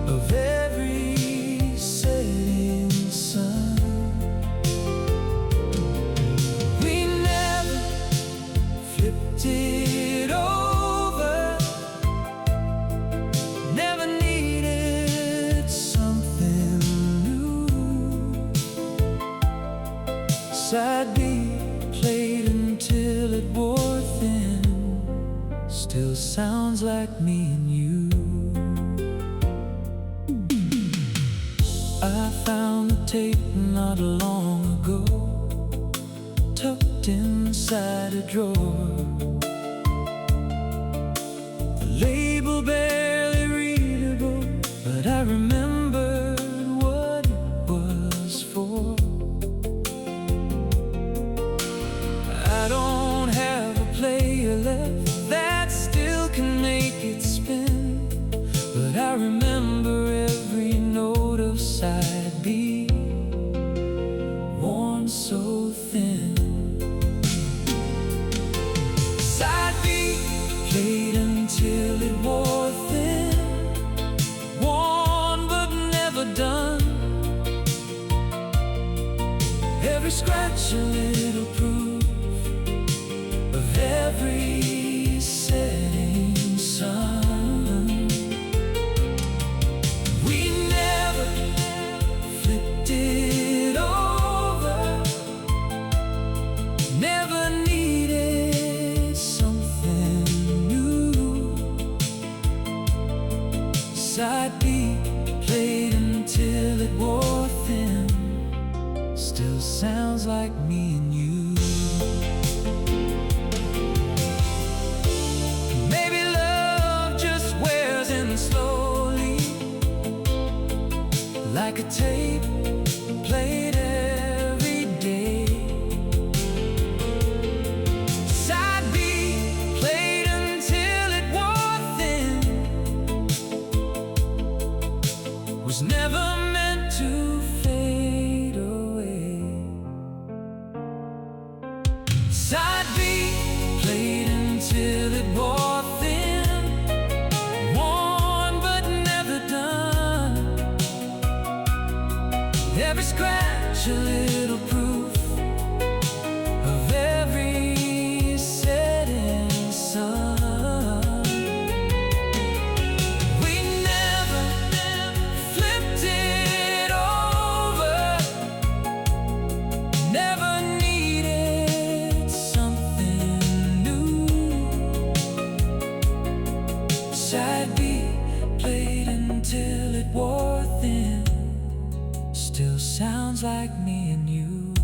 of every setting sun. It over, never needed something new. Side B played until it wore thin, still sounds like me and you. I found the tape not long ago, tucked inside a drawer. Label barely readable, but I remembered what it was for. I don't have a player left that still can make it spin, but I remember every note of side B, worn so thin. Side B played until it wore thin, worn but never done. Every scratch a little proof of every setting sun. We never flipped it over, never needed something new. Side B played until it wore thin, still sounds like me and you. Maybe love just wears in slowly, like a tape played every scratch a little proof of every setting sun. We never flipped it over, never needed something new. Side B played until it wore thin, still sounds like me and you.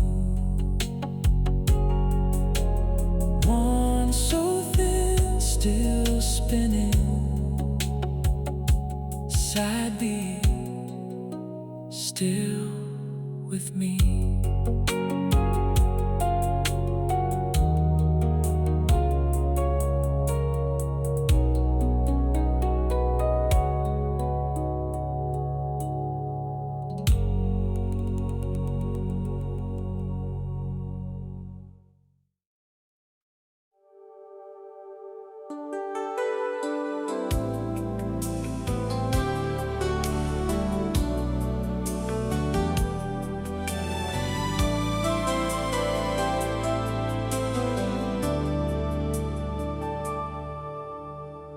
One so thin, still spinning. Side B, still with me.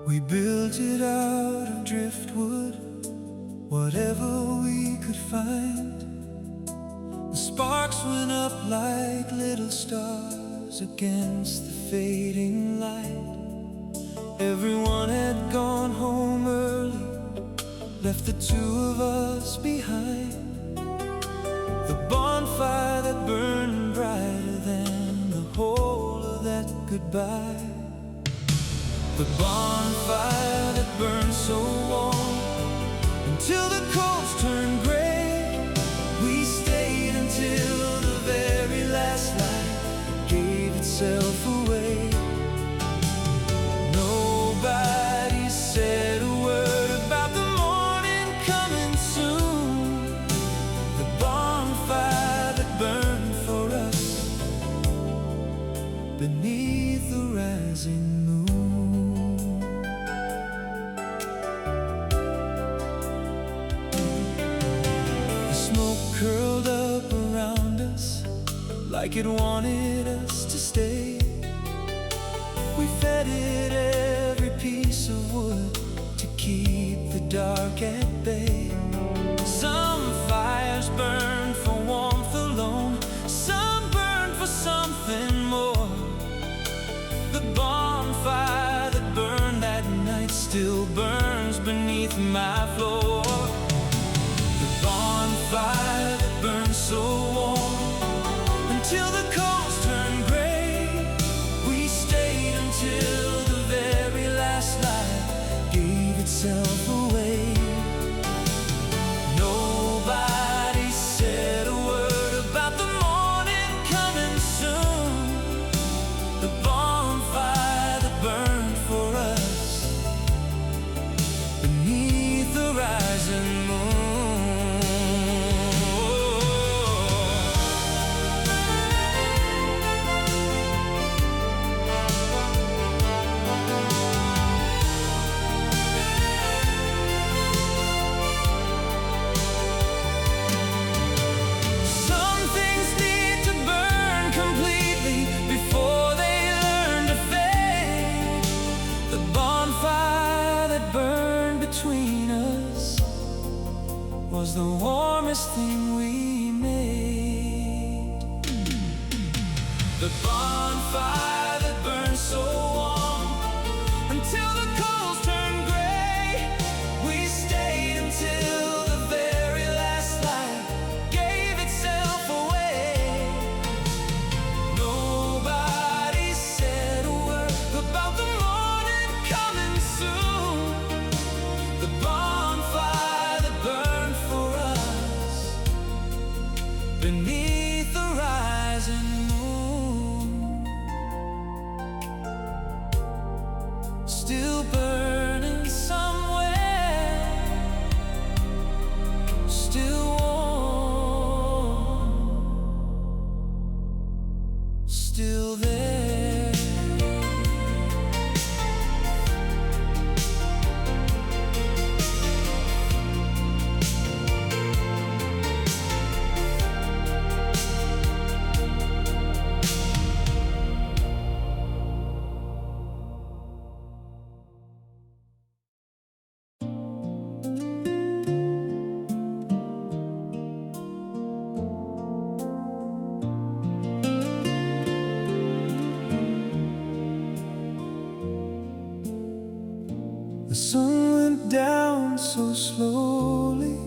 We built it out of driftwood, whatever we could find. The sparks went up like little stars against the fading light. Everyone had gone home early, left the two of us behind. The bonfire that burned brighter than the whole of that goodbye. The bonfire that burned so warm until the coals turned gray. We stayed until the very last light gave itself away. Nobody said a word about the morning coming soon. The bonfire that burned for us beneath the rising moon. Curled up around us like it wanted us to stay. We fed it every piece of wood to keep the dark at bay. Some fires burned for warmth alone, some burned for something more. The bonfire that burned that night still burns beneath my floor. Bonfire that burned so warm until the coals turned gray. We stayed until the very last light gave itself away. Nobody said a word about the morning coming soon. The bonfire that burned for us beneath the rising moon. Was the warmest thing we made. The bonfire that burned so warm until the coals turned gray. We stayed until the very last light gave itself away. Nobody said a word about the morning coming soon. The bonfire that burned for us beneath the rising moon. The sun went down so slowly,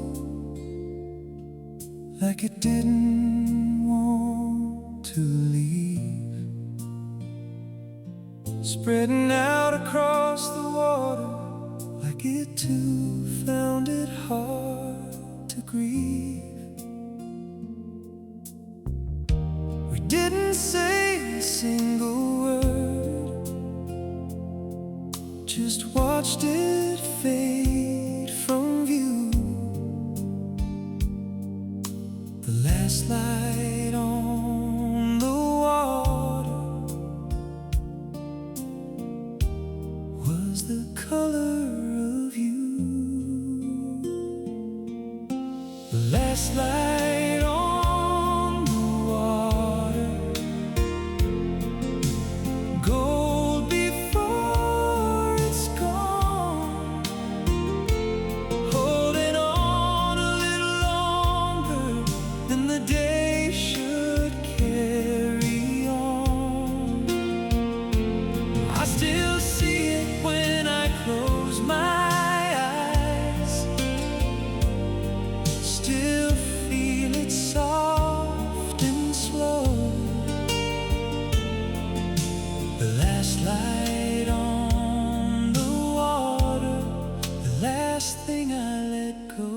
like it didn't want to leave, spreading out across the water, like it too found it hard to grieve. We didn't say a single word, just watched it fade from view. The last light on the water was the color of you. The last light on the water, gold before it's gone, holding on a little longer than the day should carry on. I still see it when I close my eyes, still feel it soft and slow. The last light on the water, the last thing I let go.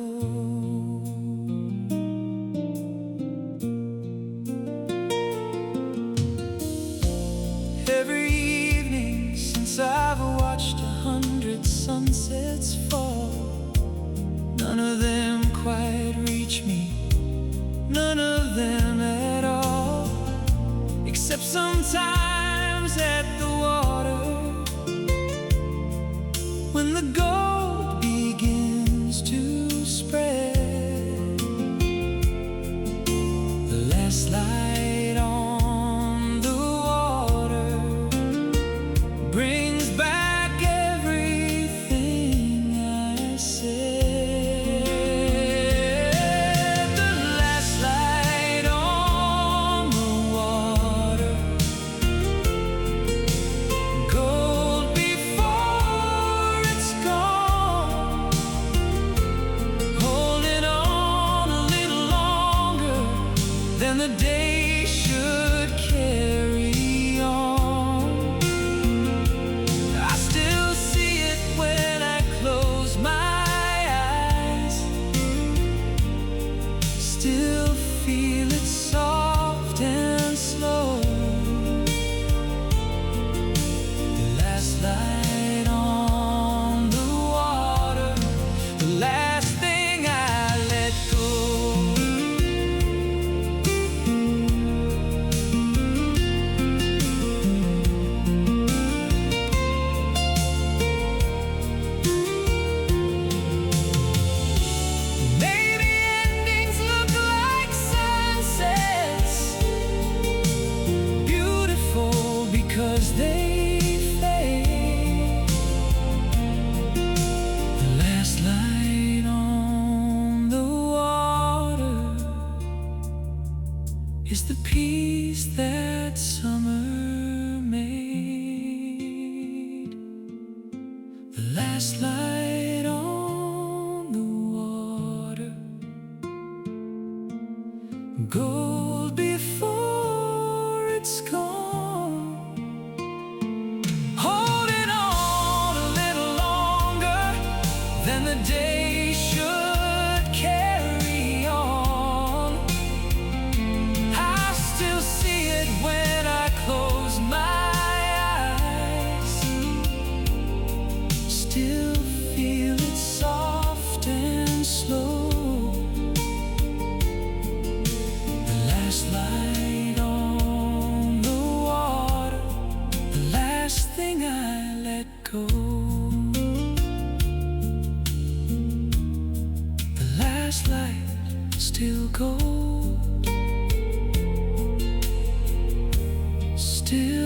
Every evening since I've watched 100 sunsets fall, none of them quite reach me, none of them at all, except sometimes at the water, when the gold begins to spread. The last light on the water brings back everything I said. The last light on the water, gold before it's gone, holding on a little longer than the day should carry on. I still see it when I close my eyes, still feel it soft and slow. The last light on the water, the last thing I let go. Maybe endings look like sunsets, beautiful because they fade. The last light on the water is the peace that summer made. The last light on the water, gold before it's gone, holding on a little longer than the day should carry on. I still see it when I close my eyes, still feel it soft and slow. The last light on the water, the last thing I let go. The last light still gold, still